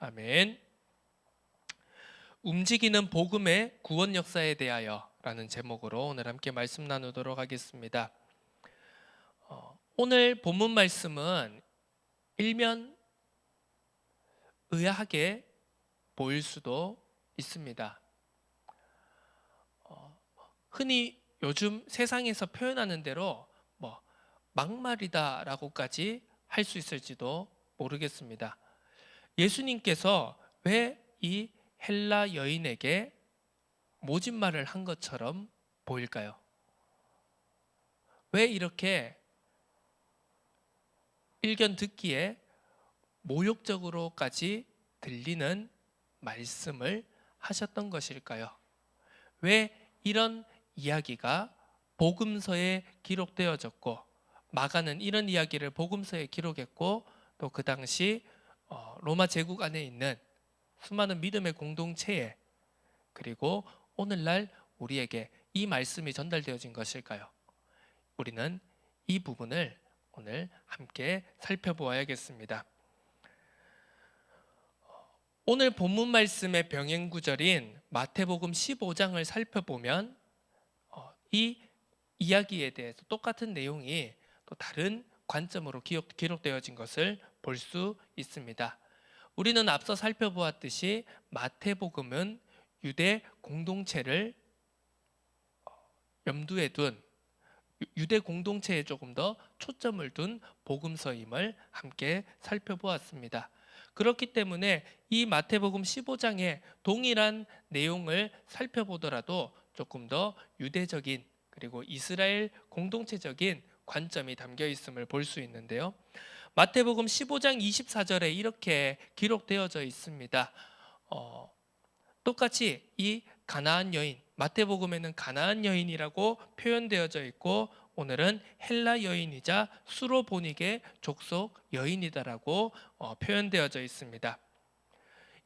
아멘. 움직이는 복음의 구원 역사에 대하여 라는 제목으로 오늘 함께 말씀 나누도록 하겠습니다. 오늘 본문 말씀은 일면 의아하게 보일 수도 있습니다. 흔히 요즘 세상에서 표현하는 대로 막말이다라고까지 할 수 있을지도 모르겠습니다. 예수님께서 왜 이 헬라 여인에게 모진 말을 한 것처럼 보일까요? 왜 이렇게 일견 듣기에 모욕적으로까지 들리는 말씀을 하셨던 것일까요? 왜 이런 이야기가 복음서에 기록되어졌고, 마가는 이런 이야기를 복음서에 기록했고, 또 그 당시 로마 제국 안에 있는 수많은 믿음의 공동체에, 그리고 오늘날 우리에게 이 말씀이 전달되어진 것일까요? 우리는 이 부분을 오늘 함께 살펴보아야겠습니다. 오늘 본문 말씀의 병행 구절인 마태복음 15장을 살펴보면 이 이야기에 대해서 똑같은 내용이 또 다른 관점으로 기록되어진 것을 볼 수 있습니다. 우리는 앞서 살펴보았듯이 마태복음은 유대 공동체를 염두에 둔, 유대 공동체에 조금 더 초점을 둔 복음서임을 함께 살펴보았습니다. 그렇기 때문에 이 마태복음 15장의 동일한 내용을 살펴보더라도 조금 더 유대적인, 그리고 이스라엘 공동체적인 관점이 담겨 있음을 볼 수 있는데요. 마태복음 15장 24절에 이렇게 기록되어져 있습니다. 똑같이 이 가나안 여인, 마태복음에는 가나안 여인이라고 표현되어져 있고, 오늘은 헬라 여인이자 수로보닉의 족속 여인이다라고 표현되어져 있습니다.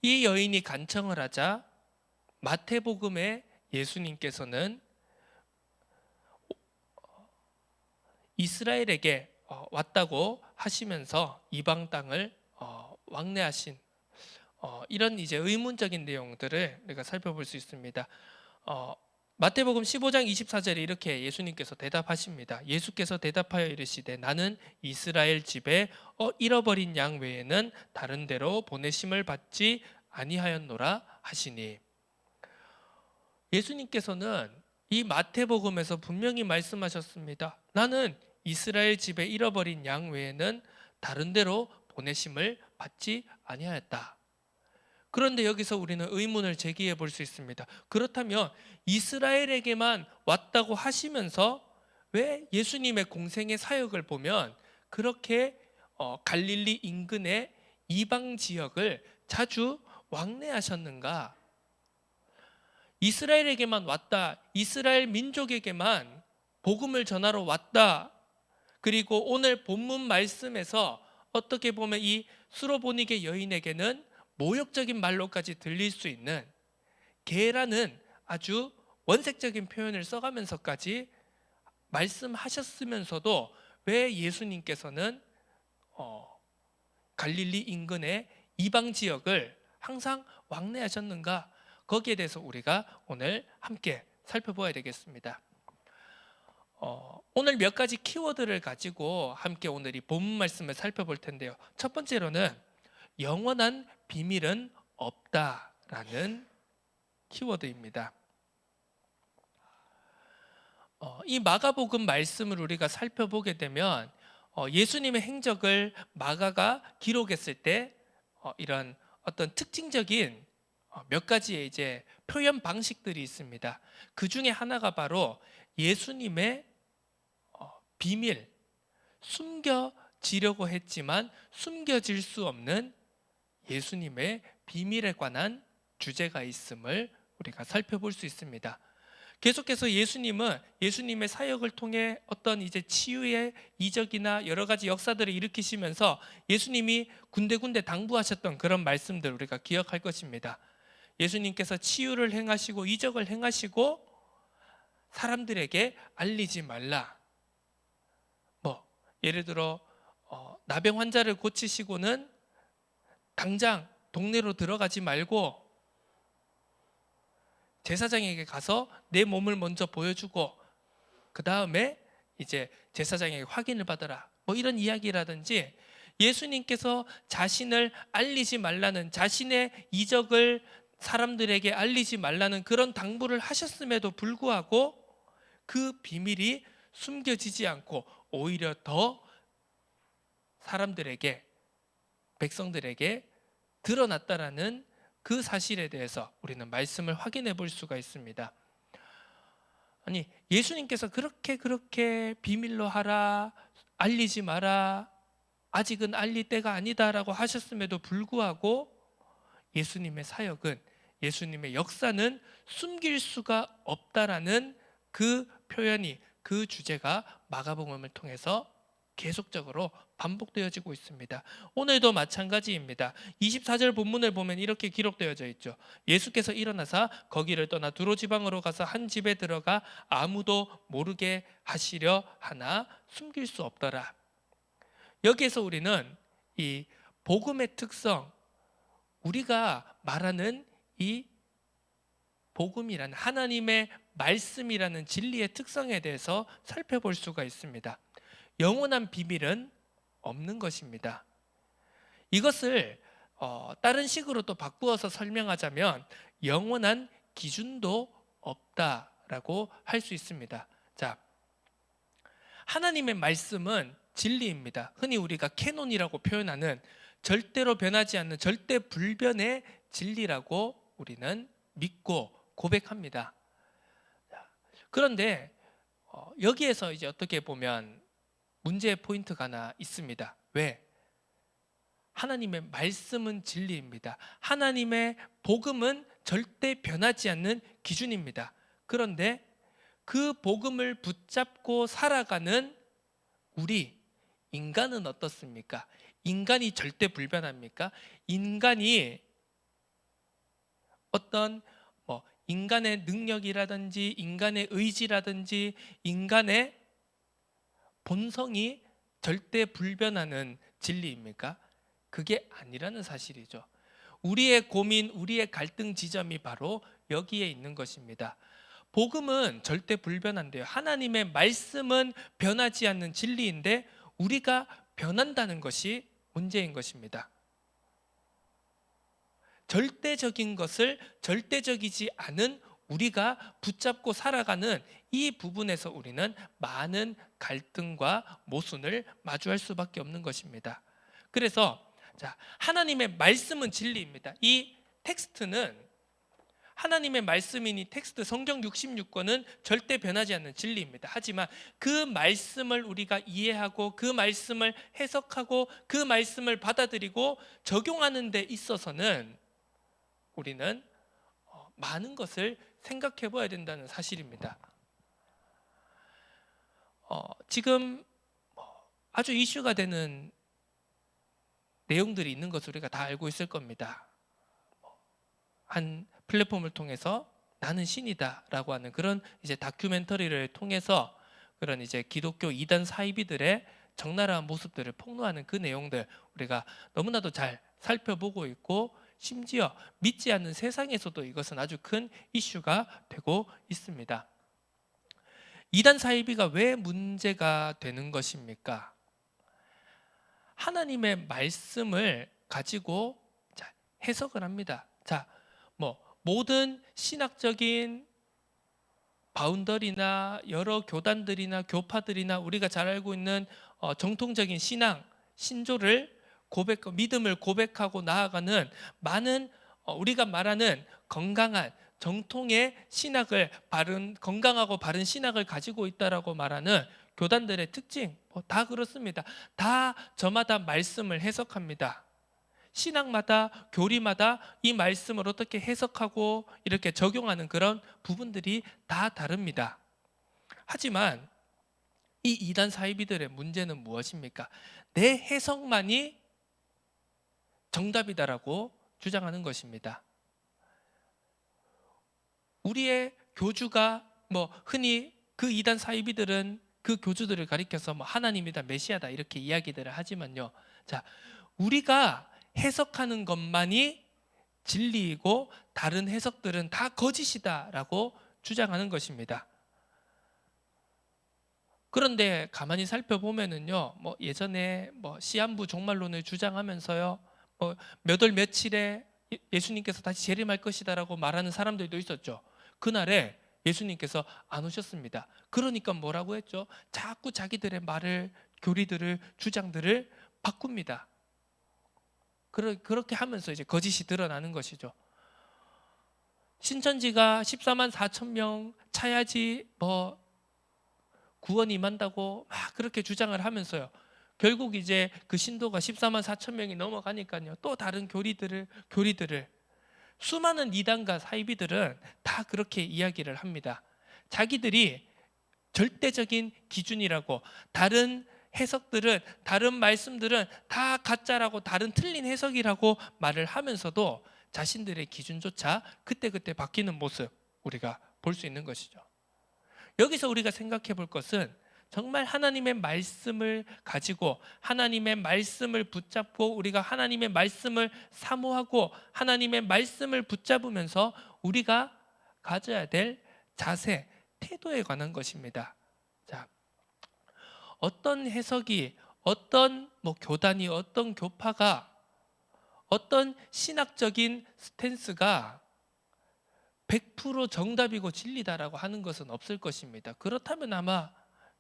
이 여인이 간청을 하자 마태복음의 예수님께서는 이스라엘에게 왔다고 하시면서 이방 땅을 왕래하신 이런 이제 의문적인 내용들을 우리가 살펴볼 수 있습니다. 마태복음 15장 24절에 이렇게 예수님께서 대답하십니다. 예수께서 대답하여 이르시되 나는 이스라엘 집에 잃어버린 양 외에는 다른 데로 보내심을 받지 아니하였노라 하시니, 예수님께서는 이 마태복음에서 분명히 말씀하셨습니다. 나는 이스라엘 집에 잃어버린 양 외에는 다른 데로 보내심을 받지 아니하였다. 그런데 여기서 우리는 의문을 제기해 볼 수 있습니다. 그렇다면 이스라엘에게만 왔다고 하시면서 왜 예수님의 공생의 사역을 보면 그렇게 갈릴리 인근의 이방 지역을 자주 왕래하셨는가? 이스라엘에게만 왔다, 이스라엘 민족에게만 복음을 전하러 왔다, 그리고 오늘 본문 말씀에서 어떻게 보면 이 수로보닉의 여인에게는 모욕적인 말로까지 들릴 수 있는 개라는 아주 원색적인 표현을 써가면서까지 말씀하셨으면서도 왜 예수님께서는 갈릴리 인근의 이방 지역을 항상 왕래하셨는가? 거기에 대해서 우리가 오늘 함께 살펴보아야 되겠습니다. 오늘 몇 가지 키워드를 가지고 함께 오늘 이 본문 말씀을 살펴볼 텐데요. 첫 번째로는 영원한 비밀은 없다라는 키워드입니다. 이 마가복음 말씀을 우리가 살펴보게 되면 예수님의 행적을 마가가 기록했을 때 이런 어떤 특징적인 몇 가지의 이제 표현 방식들이 있습니다. 그 중에 하나가 바로 예수님의 비밀, 숨겨지려고 했지만 숨겨질 수 없는 예수님의 비밀에 관한 주제가 있음을 우리가 살펴볼 수 있습니다. 계속해서 예수님은 예수님의 사역을 통해 어떤 이제 치유의 이적이나 여러 가지 역사들을 일으키시면서 예수님이 군데군데 당부하셨던 그런 말씀들 우리가 기억할 것입니다. 예수님께서 치유를 행하시고 이적을 행하시고 사람들에게 알리지 말라. 예를 들어 나병 환자를 고치시고는 당장 동네로 들어가지 말고 제사장에게 가서 내 몸을 먼저 보여주고 그 다음에 이제 제사장에게 확인을 받아라, 뭐 이런 이야기라든지, 예수님께서 자신을 알리지 말라는, 자신의 이적을 사람들에게 알리지 말라는 그런 당부를 하셨음에도 불구하고 그 비밀이 숨겨지지 않고 오히려 더 사람들에게, 백성들에게 드러났다라는 그 사실에 대해서 우리는 말씀을 확인해 볼 수가 있습니다. 아니, 예수님께서 그렇게 비밀로 하라, 알리지 마라, 아직은 알릴 때가 아니다라고 하셨음에도 불구하고 예수님의 사역은, 예수님의 역사는 숨길 수가 없다라는 그 표현이, 그 주제가 마가복음을 통해서 계속적으로 반복되어지고 있습니다. 오늘도 마찬가지입니다. 24절 본문을 보면 이렇게 기록되어져 있죠. 예수께서 일어나사 거기를 떠나 두로 지방으로 가서 한 집에 들어가 아무도 모르게 하시려 하나 숨길 수 없더라. 여기에서 우리는 이 복음의 특성, 우리가 말하는 이 복음이라는, 하나님의 말씀이라는 진리의 특성에 대해서 살펴볼 수가 있습니다. 영원한 비밀은 없는 것입니다. 이것을 다른 식으로 또 바꾸어서 설명하자면 영원한 기준도 없다라고 할 수 있습니다. 자, 하나님의 말씀은 진리입니다. 흔히 우리가 캐논이라고 표현하는 절대로 변하지 않는 절대 불변의 진리라고 우리는 믿고 고백합니다. 그런데 여기에서 이제 어떻게 보면 문제의 포인트가 하나 있습니다. 왜? 하나님의 말씀은 진리입니다. 하나님의 복음은 절대 변하지 않는 기준입니다. 그런데 그 복음을 붙잡고 살아가는 우리 인간은 어떻습니까? 인간이 절대 불변합니까? 인간이 어떤 인간의 능력이라든지 인간의 의지라든지 인간의 본성이 절대 불변하는 진리입니까? 그게 아니라는 사실이죠. 우리의 고민, 우리의 갈등 지점이 바로 여기에 있는 것입니다. 복음은 절대 불변한데요. 하나님의 말씀은 변하지 않는 진리인데 우리가 변한다는 것이 문제인 것입니다. 절대적인 것을 절대적이지 않은 우리가 붙잡고 살아가는 이 부분에서 우리는 많은 갈등과 모순을 마주할 수밖에 없는 것입니다. 그래서 하나님의 말씀은 진리입니다. 이 텍스트는 하나님의 말씀이니 텍스트 성경 66권은 절대 변하지 않는 진리입니다. 하지만 그 말씀을 우리가 이해하고 그 말씀을 해석하고 그 말씀을 받아들이고 적용하는 데 있어서는 우리는 많은 것을 생각해 봐야 된다는 사실입니다. 지금 아주 이슈가 되는 내용들이 있는 것을 우리가 다 알고 있을 겁니다. 한 플랫폼을 통해서 나는 신이다라고 하는 그런 이제 다큐멘터리를 통해서 그런 이제 기독교 이단 사이비들의 적나라한 모습들을 폭로하는 그 내용들 우리가 너무나도 잘 살펴보고 있고, 심지어 믿지 않는 세상에서도 이것은 아주 큰 이슈가 되고 있습니다. 이단 사이비가 왜 문제가 되는 것입니까? 하나님의 말씀을 가지고 해석을 합니다. 모든 신학적인 바운더리나 여러 교단들이나 교파들이나 우리가 잘 알고 있는 정통적인 신앙, 신조를 믿음을 고백하고 나아가는 많은 우리가 말하는 건강한 정통의 신학을, 건강하고 바른 신학을 가지고 있다라고 말하는 교단들의 특징, 다 그렇습니다. 다 저마다 말씀을 해석합니다. 신학마다, 교리마다 이 말씀을 어떻게 해석하고 이렇게 적용하는 그런 부분들이 다 다릅니다. 하지만 이 이단 사이비들의 문제는 무엇입니까? 내 해석만이 정답이다라고 주장하는 것입니다. 우리의 교주가 흔히 그 이단 사이비들은 그 교주들을 가리켜서 하나님이다, 메시아다 이렇게 이야기들을 하지만요. 우리가 해석하는 것만이 진리이고 다른 해석들은 다 거짓이다라고 주장하는 것입니다. 그런데 가만히 살펴보면은요, 예전에 시한부 종말론을 주장하면서요, 몇 월 며칠에 예수님께서 다시 재림할 것이다라고 말하는 사람들도 있었죠. 그날에 예수님께서 안 오셨습니다. 그러니까 뭐라고 했죠? 자꾸 자기들의 말을, 교리들을, 주장들을 바꿉니다. 그렇게 하면서 이제 거짓이 드러나는 것이죠. 신천지가 14만 4천 명 차야지 구원이 임한다고 막 그렇게 주장을 하면서요. 결국 이제 그 신도가 14만 4천 명이 넘어가니까요. 또 다른 교리들을 수많은 이단과 사이비들은 다 그렇게 이야기를 합니다. 자기들이 절대적인 기준이라고, 다른 해석들은, 다른 말씀들은 다 가짜라고, 다른 틀린 해석이라고 말을 하면서도 자신들의 기준조차 그때그때 바뀌는 모습 우리가 볼 수 있는 것이죠. 여기서 우리가 생각해 볼 것은 정말 하나님의 말씀을 가지고 하나님의 말씀을 붙잡고 우리가 하나님의 말씀을 사모하고 하나님의 말씀을 붙잡으면서 우리가 가져야 될 자세, 태도에 관한 것입니다. 자, 어떤 해석이, 어떤 교단이, 어떤 교파가, 어떤 신학적인 스탠스가 100% 정답이고 진리다라고 하는 것은 없을 것입니다. 그렇다면 아마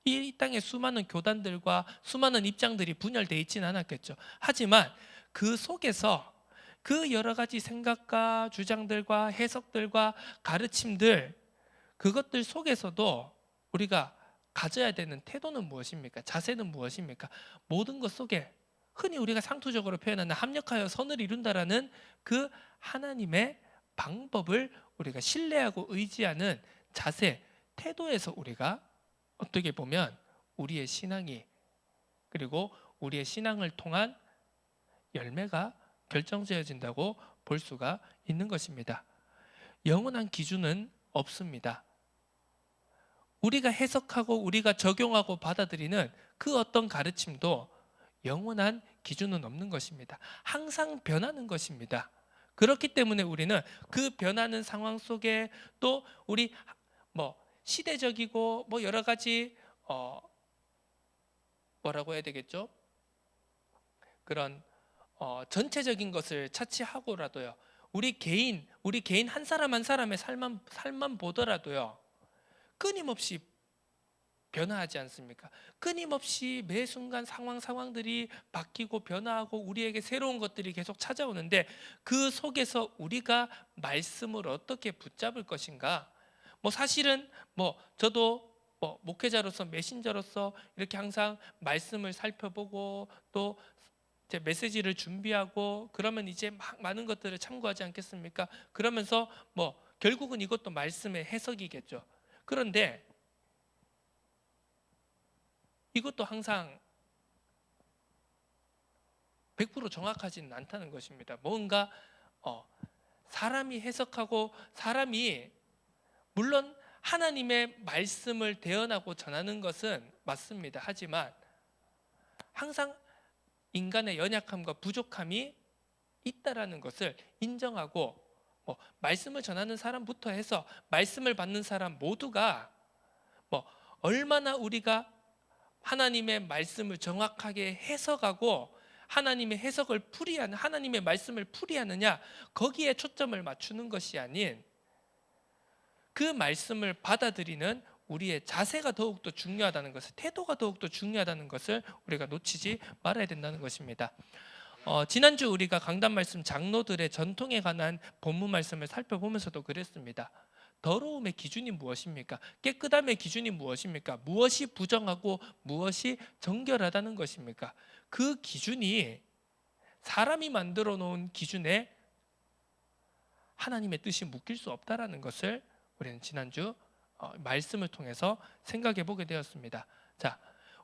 이 땅의 수많은 교단들과 수많은 입장들이 분열되어 있지는 않았겠죠. 하지만 그 속에서 그 여러 가지 생각과 주장들과 해석들과 가르침들, 그것들 속에서도 우리가 가져야 되는 태도는 무엇입니까? 자세는 무엇입니까? 모든 것 속에 흔히 우리가 상투적으로 표현하는 합력하여 선을 이룬다라는 그 하나님의 방법을 우리가 신뢰하고 의지하는 자세, 태도에서 우리가 어떻게 보면 우리의 신앙이, 그리고 우리의 신앙을 통한 열매가 결정지어진다고 볼 수가 있는 것입니다. 영원한 기준은 없습니다. 우리가 해석하고 우리가 적용하고 받아들이는 그 어떤 가르침도 영원한 기준은 없는 것입니다. 항상 변하는 것입니다. 그렇기 때문에 우리는 그 변하는 상황 속에 또 우리 시대적이고 여러 가지 뭐라고 해야 되겠죠? 그런 전체적인 것을 차치하고라도요. 우리 개인 한 사람 한 사람의 삶만 보더라도요. 끊임없이 변화하지 않습니까? 끊임없이 매 순간 상황들이 바뀌고 변화하고 우리에게 새로운 것들이 계속 찾아오는데 그 속에서 우리가 말씀을 어떻게 붙잡을 것인가? 사실은 저도 목회자로서, 메신저로서 이렇게 항상 말씀을 살펴보고 또 제 메시지를 준비하고 그러면 이제 막 많은 것들을 참고하지 않겠습니까? 그러면서 결국은 이것도 말씀의 해석이겠죠. 그런데 이것도 항상 100% 정확하지는 않다는 것입니다. 뭔가 사람이 해석하고 사람이 물론 하나님의 말씀을 대언하고 전하는 것은 맞습니다. 하지만 항상 인간의 연약함과 부족함이 있다라는 것을 인정하고 말씀을 전하는 사람부터 해서 말씀을 받는 사람 모두가 얼마나 우리가 하나님의 말씀을 정확하게 해석하고 하나님의 해석을 풀이하는, 하나님의 말씀을 풀이하느냐, 거기에 초점을 맞추는 것이 아닌 그 말씀을 받아들이는 우리의 자세가 더욱더 중요하다는 것을, 태도가 더욱더 중요하다는 것을 우리가 놓치지 말아야 된다는 것입니다. 지난주 우리가 강단 말씀 장로들의 전통에 관한 본문 말씀을 살펴보면서도 그랬습니다. 더러움의 기준이 무엇입니까? 깨끗함의 기준이 무엇입니까? 무엇이 부정하고 무엇이 정결하다는 것입니까? 그 기준이 사람이 만들어 놓은 기준에 하나님의 뜻이 묶일 수 없다라는 것을 우리는 지난주 말씀을 통해서 생각해 보게 되었습니다. 자,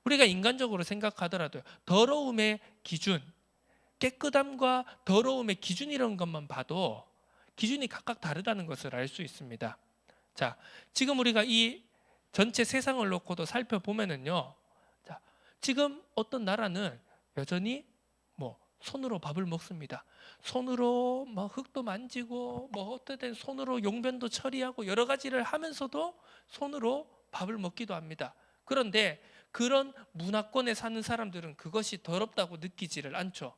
우리가 인간적으로 생각하더라도 더러움의 기준, 깨끗함과 더러움의 기준이라는 것만 봐도 기준이 각각 다르다는 것을 알 수 있습니다. 자, 지금 우리가 이 전체 세상을 놓고도 살펴보면은요, 자, 지금 어떤 나라는 여전히 손으로 밥을 먹습니다. 손으로 뭐 흙도 만지고 뭐 어떻든 손으로 용변도 처리하고 여러 가지를 하면서도 손으로 밥을 먹기도 합니다. 그런데 그런 문화권에 사는 사람들은 그것이 더럽다고 느끼지를 않죠.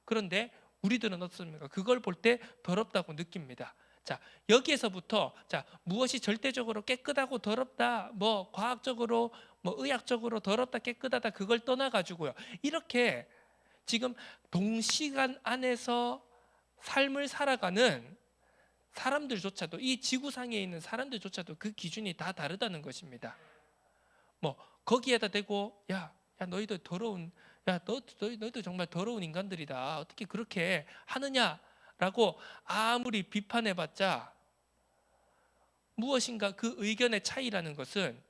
그런데 우리들은 어떻습니까? 그걸 볼 때 더럽다고 느낍니다. 자, 여기에서부터 자, 무엇이 절대적으로 깨끗하고 더럽다, 뭐 과학적으로 뭐 의학적으로 더럽다 깨끗하다 그걸 떠나 가지고요. 이렇게 지금 동시간 안에서 삶을 살아가는 사람들조차도, 이 지구상에 있는 사람들조차도 그 기준이 다 다르다는 것입니다. 뭐 거기에다 대고 야 너희들 더러운, 너희들 정말 더러운 인간들이다, 어떻게 그렇게 하느냐라고 아무리 비판해봤자 무엇인가 그 의견의 차이라는 것은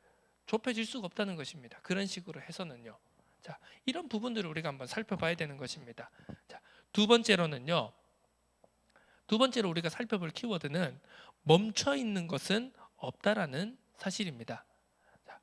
좁혀질 수가 없다는 것입니다. 그런 식으로 해서는요. 자, 이런 부분들을 우리가 한번 살펴봐야 되는 것입니다. 자, 두 번째로 우리가 살펴볼 키워드는 멈춰 있는 것은 없다라는 사실입니다. 자,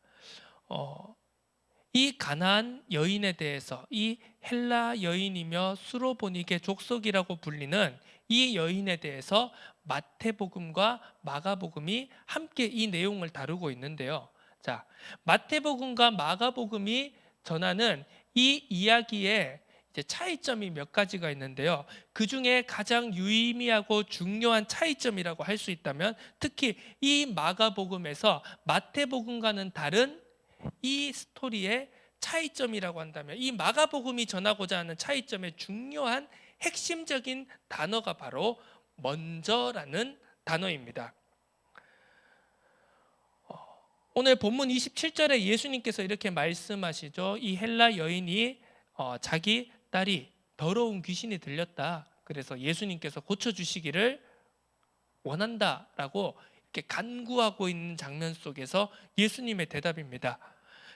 이 가나안 여인에 대해서, 이 헬라 여인이며 수로보닉의 족속이라고 불리는 이 여인에 대해서 마태복음과 마가복음이 함께 이 내용을 다루고 있는데요. 자, 마태복음과 마가복음이 전하는 이 이야기의 이제 차이점이 몇 가지가 있는데요. 그 중에 가장 유의미하고 중요한 차이점이라고 할 수 있다면 특히 이 마가복음에서 마태복음과는 다른 이 스토리의 차이점이라고 한다면, 이 마가복음이 전하고자 하는 차이점의 중요한 핵심적인 단어가 바로 먼저라는 단어입니다. 오늘 본문 27절에 예수님께서 이렇게 말씀하시죠. 이 헬라 여인이 자기 딸이 더러운 귀신이 들렸다, 그래서 예수님께서 고쳐주시기를 원한다라고 이렇게 간구하고 있는 장면 속에서 예수님의 대답입니다.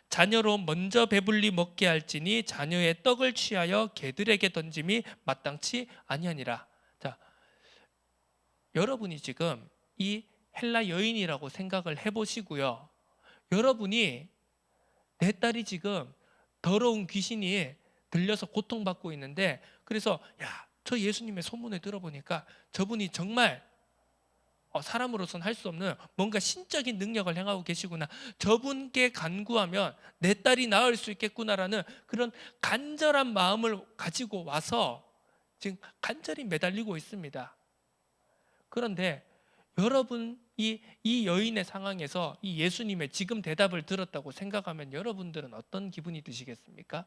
자녀로 먼저 배불리 먹게 할지니 자녀의 떡을 취하여 개들에게 던짐이 마땅치 아니하니라. 자, 여러분이 지금 이 헬라 여인이라고 생각을 해보시고요. 여러분이 내 딸이 지금 더러운 귀신이 들려서 고통받고 있는데, 그래서 저 예수님의 소문을 들어보니까 저분이 정말 사람으로서는 할 수 없는 뭔가 신적인 능력을 행하고 계시구나, 저분께 간구하면 내 딸이 나을 수 있겠구나라는 그런 간절한 마음을 가지고 와서 지금 간절히 매달리고 있습니다. 그런데 여러분 이 여인의 상황에서 이 예수님의 지금 대답을 들었다고 생각하면 여러분들은 어떤 기분이 드시겠습니까?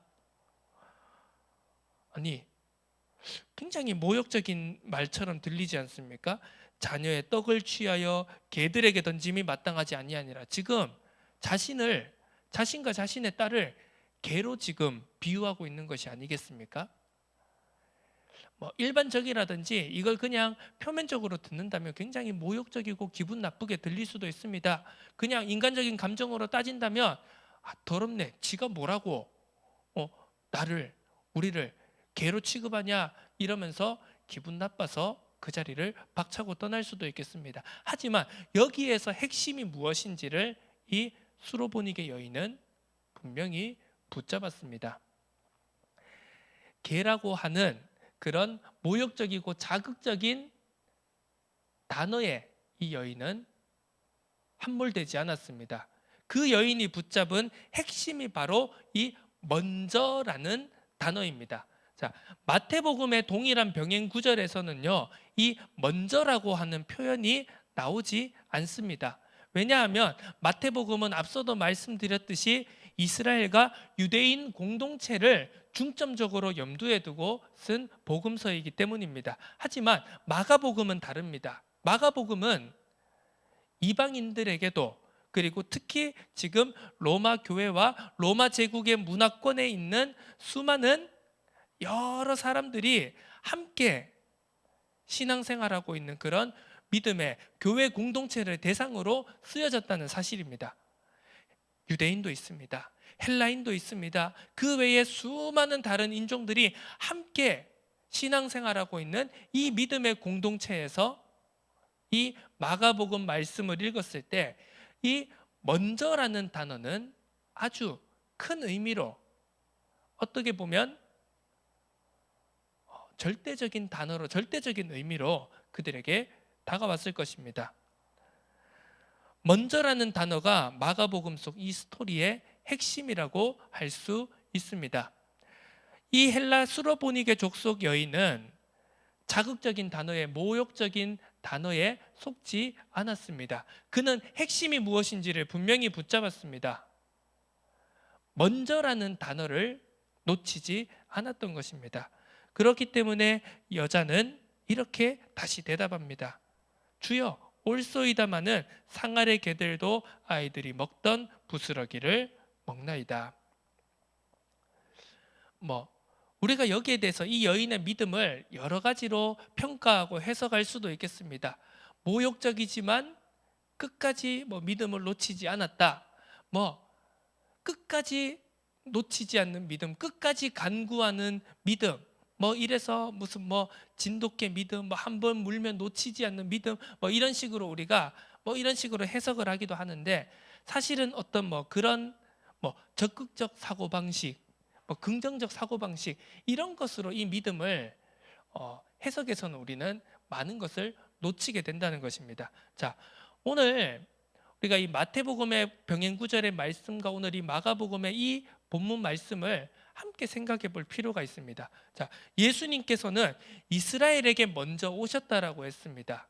아니, 굉장히 모욕적인 말처럼 들리지 않습니까? 자녀의 떡을 취하여 개들에게 던짐이 마땅하지 아니하니라. 지금 자신과 자신의 딸을 개로 지금 비유하고 있는 것이 아니겠습니까? 뭐 일반적이라든지 이걸 그냥 표면적으로 듣는다면 굉장히 모욕적이고 기분 나쁘게 들릴 수도 있습니다. 그냥 인간적인 감정으로 따진다면 더럽네, 지가 뭐라고 우리를 개로 취급하냐 이러면서 기분 나빠서 그 자리를 박차고 떠날 수도 있겠습니다. 하지만 여기에서 핵심이 무엇인지를 이 수로보닉의 여인은 분명히 붙잡았습니다. 개라고 하는 그런 모욕적이고 자극적인 단어에 이 여인은 함몰되지 않았습니다. 그 여인이 붙잡은 핵심이 바로 이 먼저라는 단어입니다. 자, 마태복음의 동일한 병행 구절에서는요, 이 먼저라고 하는 표현이 나오지 않습니다. 왜냐하면 마태복음은 앞서도 말씀드렸듯이 이스라엘과 유대인 공동체를 중점적으로 염두에 두고 쓴 복음서이기 때문입니다. 하지만 마가복음은 다릅니다. 마가복음은 이방인들에게도, 그리고 특히 지금 로마 교회와 로마 제국의 문화권에 있는 수많은 여러 사람들이 함께 신앙생활하고 있는 그런 믿음의 교회 공동체를 대상으로 쓰여졌다는 사실입니다. 유대인도 있습니다. 헬라인도 있습니다. 그 외에 수많은 다른 인종들이 함께 신앙생활하고 있는 이 믿음의 공동체에서 이 마가복음 말씀을 읽었을 때 이 먼저라는 단어는 아주 큰 의미로 어떻게 보면 절대적인 단어로, 절대적인 의미로 그들에게 다가왔을 것입니다. 먼저라는 단어가 마가복음 속 이 스토리의 핵심이라고 할 수 있습니다. 이 헬라 수로보니게 족속 여인은 자극적인 단어에, 모욕적인 단어에 속지 않았습니다. 그는 핵심이 무엇인지를 분명히 붙잡았습니다. 먼저라는 단어를 놓치지 않았던 것입니다. 그렇기 때문에 여자는 이렇게 다시 대답합니다. 주여, 올소이다마는 상아래 개들도 아이들이 먹던 부스러기를 먹나이다. 우리가 여기에 대해서 이 여인의 믿음을 여러 가지로 평가하고 해석할 수도 있겠습니다. 모욕적이지만 끝까지 믿음을 놓치지 않았다. 끝까지 놓치지 않는 믿음, 끝까지 간구하는 믿음, 이래서 무슨 진돗개 믿음, 한 번 물면 놓치지 않는 믿음, 이런 식으로 우리가 이런 식으로 해석을 하기도 하는데, 사실은 어떤 그런 적극적 사고 방식, 긍정적 사고 방식, 이런 것으로 이 믿음을 해석해서는 우리는 많은 것을 놓치게 된다는 것입니다. 자, 오늘 우리가 이 마태복음의 병행 구절의 말씀과 오늘 이 마가복음의 이 본문 말씀을 함께 생각해 볼 필요가 있습니다. 자, 예수님께서는 이스라엘에게 먼저 오셨다라고 했습니다.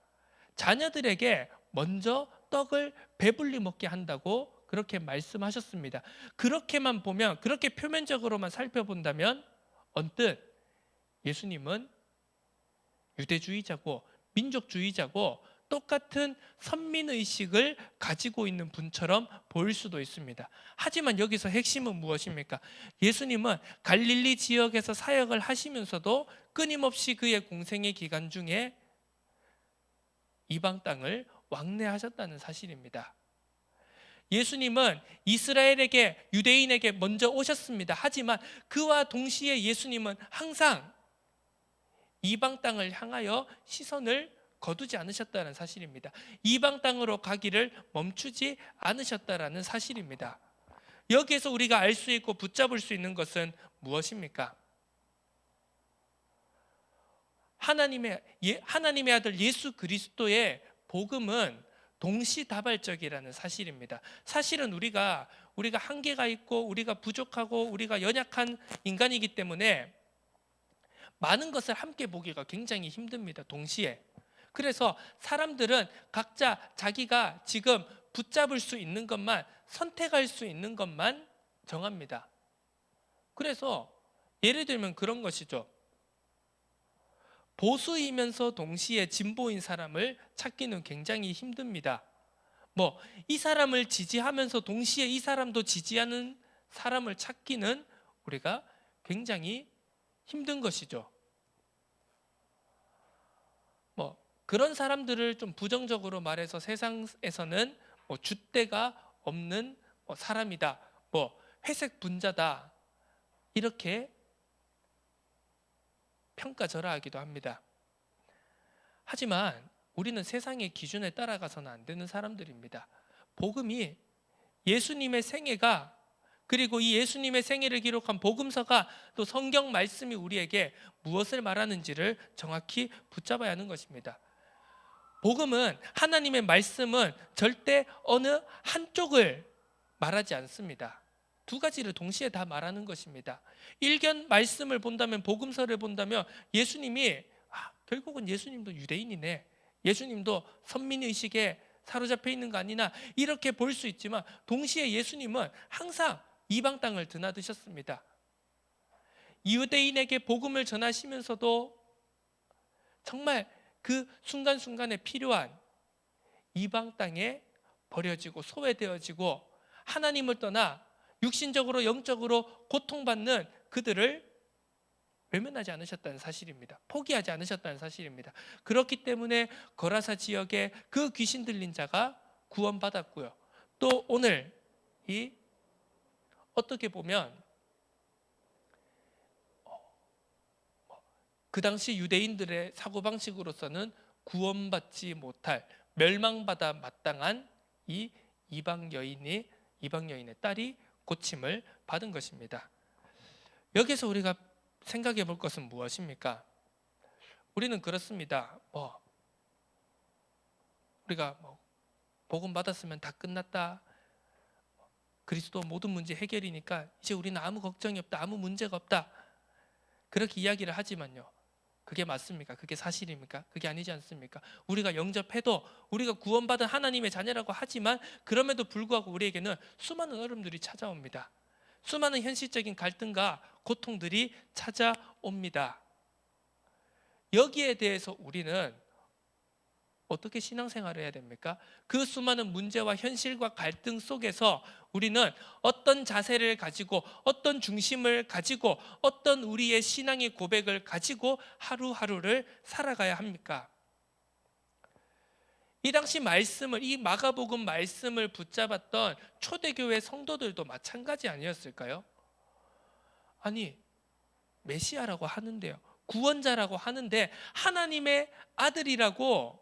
자녀들에게 먼저 떡을 배불리 먹게 한다고 그렇게 말씀하셨습니다. 그렇게만 보면, 그렇게 표면적으로만 살펴본다면 언뜻 예수님은 유대주의자고 민족주의자고 똑같은 선민의식을 가지고 있는 분처럼 보일 수도 있습니다. 하지만 여기서 핵심은 무엇입니까? 예수님은 갈릴리 지역에서 사역을 하시면서도 끊임없이 그의 공생의 기간 중에 이방 땅을 왕래하셨다는 사실입니다. 예수님은 이스라엘에게, 유대인에게 먼저 오셨습니다. 하지만 그와 동시에 예수님은 항상 이방 땅을 향하여 시선을 거두지 않으셨다는 사실입니다. 이방 땅으로 가기를 멈추지 않으셨다라는 사실입니다. 여기에서 우리가 알 수 있고 붙잡을 수 있는 것은 무엇입니까? 하나님의 아들 예수 그리스도의 복음은 동시다발적이라는 사실입니다. 사실은 우리가 한계가 있고 우리가 부족하고 우리가 연약한 인간이기 때문에 많은 것을 함께 보기가 굉장히 힘듭니다. 동시에. 그래서 사람들은 각자 자기가 지금 붙잡을 수 있는 것만, 선택할 수 있는 것만 정합니다. 그래서 예를 들면 그런 것이죠. 보수이면서 동시에 진보인 사람을 찾기는 굉장히 힘듭니다. 이 사람을 지지하면서 동시에 이 사람도 지지하는 사람을 찾기는 우리가 굉장히 힘든 것이죠. 그런 사람들을 좀 부정적으로 말해서 세상에서는 줏대가 없는 사람이다, 회색 분자다, 이렇게 평가절하하기도 합니다. 하지만 우리는 세상의 기준에 따라가서는 안 되는 사람들입니다. 복음이, 예수님의 생애가, 그리고 이 예수님의 생애를 기록한 복음서가, 또 성경 말씀이 우리에게 무엇을 말하는지를 정확히 붙잡아야 하는 것입니다. 복음은, 하나님의 말씀은 절대 어느 한쪽을 말하지 않습니다. 두 가지를 동시에 다 말하는 것입니다. 일견 말씀을 본다면, 복음서를 본다면 예수님이 결국은 예수님도 유대인이네, 예수님도 선민의식에 사로잡혀 있는 거 아니나, 이렇게 볼 수 있지만 동시에 예수님은 항상 이방 땅을 드나드셨습니다. 유대인에게 복음을 전하시면서도 정말 그 순간순간에 필요한 이방 땅에 버려지고 소외되어지고 하나님을 떠나 육신적으로 영적으로 고통받는 그들을 외면하지 않으셨다는 사실입니다. 포기하지 않으셨다는 사실입니다. 그렇기 때문에 거라사 지역에 그 귀신 들린 자가 구원받았고요. 또 오늘 이 어떻게 보면 그 당시 유대인들의 사고방식으로서는 구원받지 못할, 멸망받아 마땅한 이 이방 여인의 딸이 고침을 받은 것입니다. 여기서 우리가 생각해 볼 것은 무엇입니까? 우리는 그렇습니다. 우리가 복음 받았으면 다 끝났다. 그리스도 모든 문제 해결이니까 이제 우리는 아무 걱정이 없다. 아무 문제가 없다. 그렇게 이야기를 하지만요. 그게 맞습니까? 그게 사실입니까? 그게 아니지 않습니까? 우리가 영접해도 우리가 구원받은 하나님의 자녀라고 하지만 그럼에도 불구하고 우리에게는 수많은 어려움들이 찾아옵니다. 수많은 현실적인 갈등과 고통들이 찾아옵니다. 여기에 대해서 우리는 어떻게 신앙생활을 해야 됩니까? 그 수많은 문제와 현실과 갈등 속에서 우리는 어떤 자세를 가지고 어떤 중심을 가지고 어떤 우리의 신앙의 고백을 가지고 하루하루를 살아가야 합니까? 이 당시 말씀을, 이 마가복음 말씀을 붙잡았던 초대교회 성도들도 마찬가지 아니었을까요? 아니, 메시아라고 하는데요, 구원자라고 하는데 하나님의 아들이라고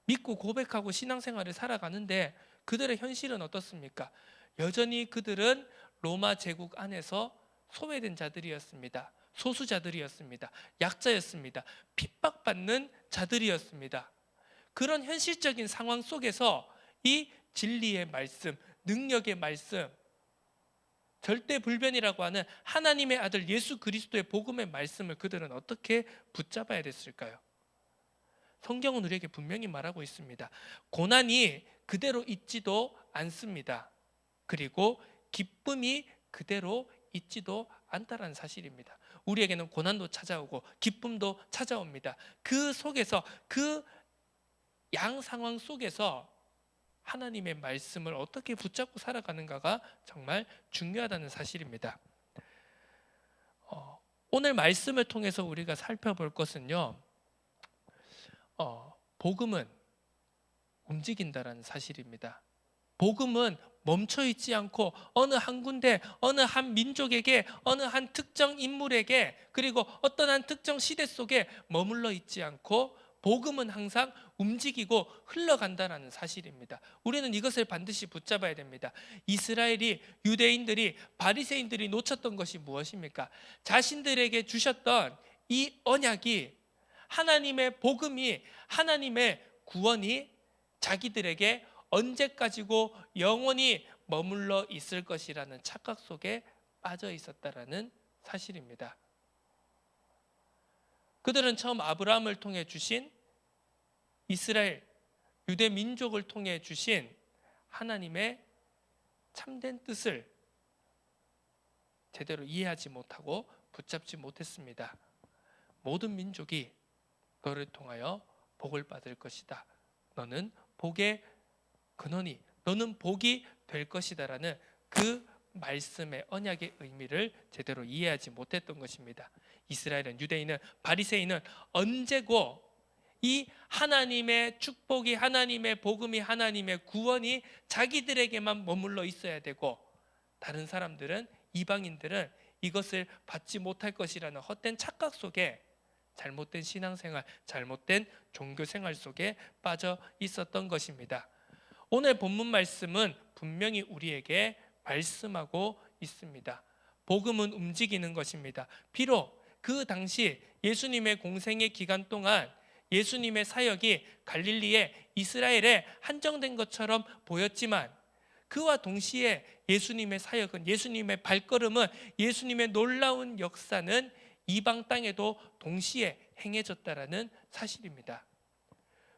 믿고 고백하고 신앙생활을 살아가는데 그들의 현실은 어떻습니까? 여전히 그들은 로마 제국 안에서 소외된 자들이었습니다. 소수자들이었습니다. 약자였습니다. 핍박받는 자들이었습니다. 그런 현실적인 상황 속에서 이 진리의 말씀, 능력의 말씀, 절대 불변이라고 하는 하나님의 아들 예수 그리스도의 복음의 말씀을 그들은 어떻게 붙잡아야 됐을까요? 성경은 우리에게 분명히 말하고 있습니다. 고난이 그대로 있지도 않습니다. 그리고 기쁨이 그대로 있지도 않다는 사실입니다. 우리에게는 고난도 찾아오고 기쁨도 찾아옵니다. 그 속에서, 그 양 상황 속에서 하나님의 말씀을 어떻게 붙잡고 살아가는가가 정말 중요하다는 사실입니다. 오늘 말씀을 통해서 우리가 살펴볼 것은요, 복음은 움직인다라는 사실입니다. 복음은 멈춰있지 않고 어느 한 군데, 어느 한 민족에게, 어느 한 특정 인물에게, 그리고 어떤 한 특정 시대 속에 머물러 있지 않고 복음은 항상 움직이고 흘러간다는 사실입니다. 우리는 이것을 반드시 붙잡아야 됩니다. 이스라엘이, 유대인들이, 바리새인들이 놓쳤던 것이 무엇입니까? 자신들에게 주셨던 이 언약이, 하나님의 복음이, 하나님의 구원이 자기들에게 언제까지고 영원히 머물러 있을 것이라는 착각 속에 빠져 있었다라는 사실입니다. 그들은 처음 아브라함을 통해 주신 이스라엘, 유대 민족을 통해 주신 하나님의 참된 뜻을 제대로 이해하지 못하고 붙잡지 못했습니다. 모든 민족이 너를 통하여 복을 받을 것이다. 너는 복의 근원이, 너는 복이 될 것이다라는 그 말씀의 언약의 의미를 제대로 이해하지 못했던 것입니다. 이스라엘은, 유대인은, 바리새인은 언제고 이 하나님의 축복이, 하나님의 복음이, 하나님의 구원이 자기들에게만 머물러 있어야 되고 다른 사람들은, 이방인들은 이것을 받지 못할 것이라는 헛된 착각 속에, 잘못된 신앙생활, 잘못된 종교생활 속에 빠져 있었던 것입니다. 오늘 본문 말씀은 분명히 우리에게 말씀하고 있습니다. 복음은 움직이는 것입니다. 비록 그 당시 예수님의 공생의 기간 동안 예수님의 사역이 갈릴리에, 이스라엘에 한정된 것처럼 보였지만 그와 동시에 예수님의 사역은, 예수님의 발걸음은, 예수님의 놀라운 역사는 이방 땅에도 동시에 행해졌다라는 사실입니다.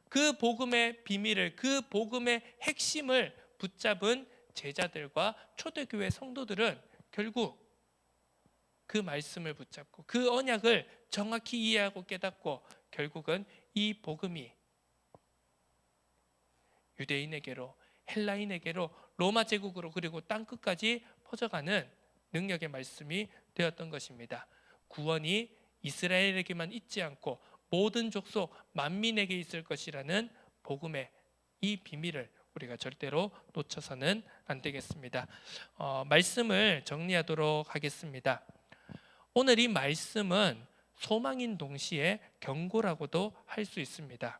그 복음의 비밀을, 그 복음의 핵심을 붙잡은 제자들과 초대교회 성도들은 결국 그 말씀을 붙잡고 그 언약을 정확히 이해하고 깨닫고 결국은 이 복음이 유대인에게로, 헬라인에게로, 로마 제국으로, 그리고 땅끝까지 퍼져가는 능력의 말씀이 되었던 것입니다. 구원이 이스라엘에게만 있지 않고 모든 족속 만민에게 있을 것이라는 복음의 이 비밀을 우리가 절대로 놓쳐서는 안 되겠습니다. 말씀을 정리하도록 하겠습니다. 오늘 이 말씀은 소망인 동시에 경고라고도 할 수 있습니다.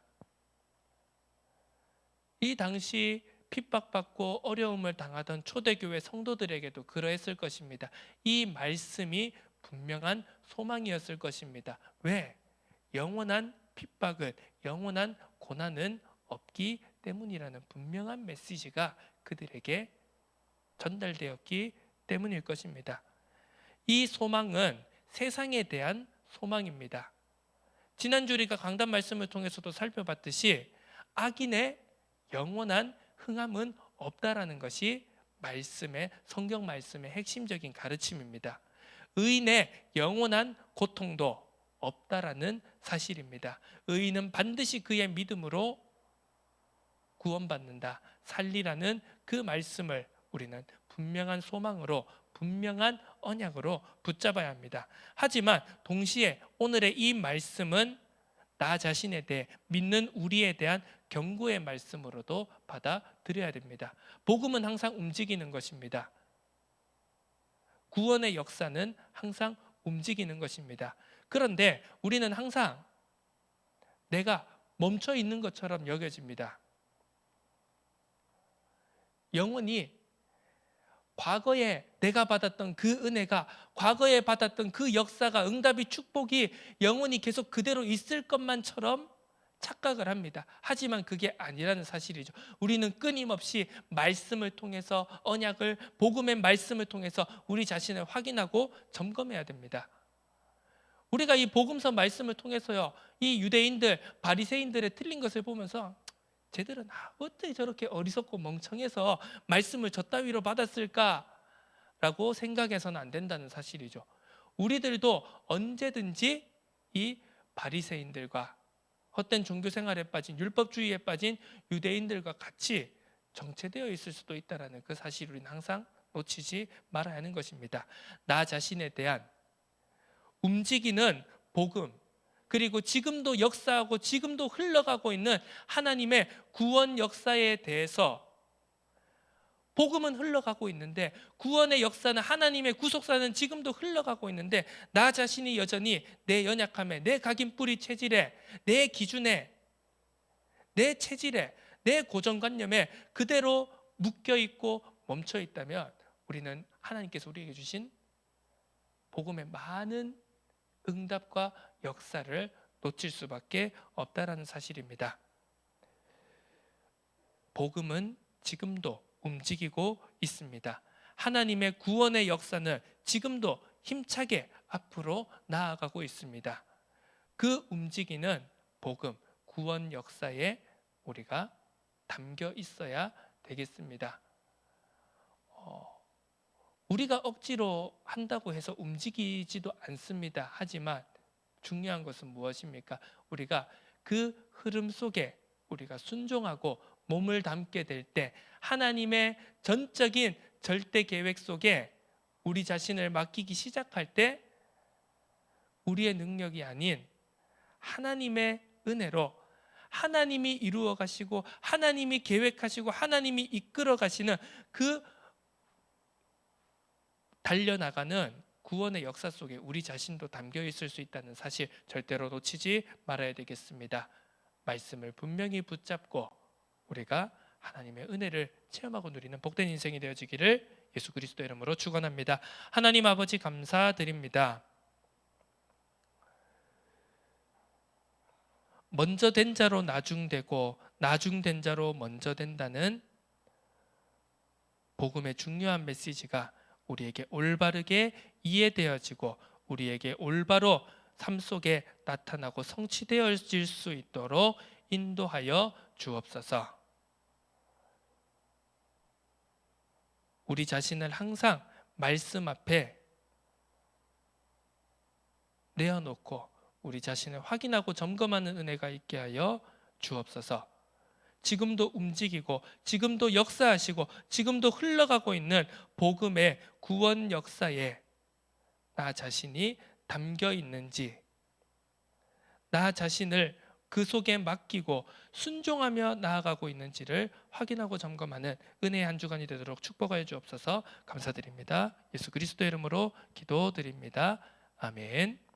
이 당시 핍박받고 어려움을 당하던 초대교회 성도들에게도 그러했을 것입니다. 이 말씀이 분명한 소망이었을 것입니다. 왜? 영원한 핍박은, 영원한 고난은 없기 때문이라는 분명한 메시지가 그들에게 전달되었기 때문일 것입니다. 이 소망은 세상에 대한 소망입니다. 지난주 우리가 강단 말씀을 통해서도 살펴봤듯이 악인의 영원한 흥함은 없다라는 것이 성경 말씀의 핵심적인 가르침입니다. 의인의 영원한 고통도 없다라는 사실입니다. 의인은 반드시 그의 믿음으로 구원받는다, 살리라는 그 말씀을 우리는 분명한 소망으로, 분명한 언약으로 붙잡아야 합니다. 하지만 동시에 오늘의 이 말씀은 나 자신에 대해, 믿는 우리에 대한 경고의 말씀으로도 받아들여야 됩니다. 복음은 항상 움직이는 것입니다. 구원의 역사는 항상 움직이는 것입니다. 그런데 우리는 항상 내가 멈춰 있는 것처럼 여겨집니다. 영원히 과거에 내가 받았던 그 은혜가, 과거에 받았던 그 역사가, 응답이, 축복이 영원히 계속 그대로 있을 것만처럼 착각을 합니다. 하지만 그게 아니라는 사실이죠. 우리는 끊임없이 말씀을 통해서, 언약을, 복음의 말씀을 통해서 우리 자신을 확인하고 점검해야 됩니다. 우리가 이 복음서 말씀을 통해서요, 이 유대인들, 바리새인들의 틀린 것을 보면서 쟤들은 어떻게 저렇게 어리석고 멍청해서 말씀을 저 따위로 받았을까라고 생각해서는 안 된다는 사실이죠. 우리들도 언제든지 이 바리새인들과 헛된 종교 생활에 빠진, 율법주의에 빠진 유대인들과 같이 정체되어 있을 수도 있다는 그 사실을 우리는 항상 놓치지 말아야 하는 것입니다. 나 자신에 대한 움직이는 복음, 그리고 지금도 역사하고 지금도 흘러가고 있는 하나님의 구원 역사에 대해서, 복음은 흘러가고 있는데, 구원의 역사는, 하나님의 구속사는 지금도 흘러가고 있는데, 나 자신이 여전히 내 연약함에, 내 각인뿌리 체질에, 내 기준에, 내 체질에, 내 고정관념에 그대로 묶여있고 멈춰있다면 우리는 하나님께서 우리에게 주신 복음의 많은 응답과 역사를 놓칠 수밖에 없다라는 사실입니다. 복음은 지금도 움직이고 있습니다. 하나님의 구원의 역사는 지금도 힘차게 앞으로 나아가고 있습니다. 그 움직이는 복음, 구원 역사에 우리가 담겨 있어야 되겠습니다. 우리가 억지로 한다고 해서 움직이지도 않습니다. 하지만 중요한 것은 무엇입니까? 우리가 그 흐름 속에 우리가 순종하고 몸을 담게 될 때, 하나님의 전적인 절대 계획 속에 우리 자신을 맡기기 시작할 때, 우리의 능력이 아닌 하나님의 은혜로 하나님이 이루어 가시고, 하나님이 계획하시고, 하나님이 이끌어 가시는 그 달려나가는 구원의 역사 속에 우리 자신도 담겨 있을 수 있다는 사실 절대로 놓치지 말아야 되겠습니다. 말씀을 분명히 붙잡고 우리가 하나님의 은혜를 체험하고 누리는 복된 인생이 되어지기를 예수 그리스도 이름으로 축원합니다. 하나님 아버지 감사드립니다. 먼저 된 자로 나중되고 나중된 자로 먼저 된다는 복음의 중요한 메시지가 우리에게 올바르게 이해되어지고 우리에게 올바로 삶 속에 나타나고 성취되어질 수 있도록 인도하여 주옵소서. 우리 자신을 항상 말씀 앞에 내어놓고 우리 자신을 확인하고 점검하는 은혜가 있게 하여 주옵소서. 지금도 움직이고 지금도 역사하시고 지금도 흘러가고 있는 복음의 구원 역사에 나 자신이 담겨 있는지, 나 자신을 그 속에 맡기고 순종하며 나아가고 있는지를 확인하고 점검하는 은혜의 한 주간이 되도록 축복하여 주옵소서. 감사드립니다. 예수 그리스도의 이름으로 기도드립니다. 아멘.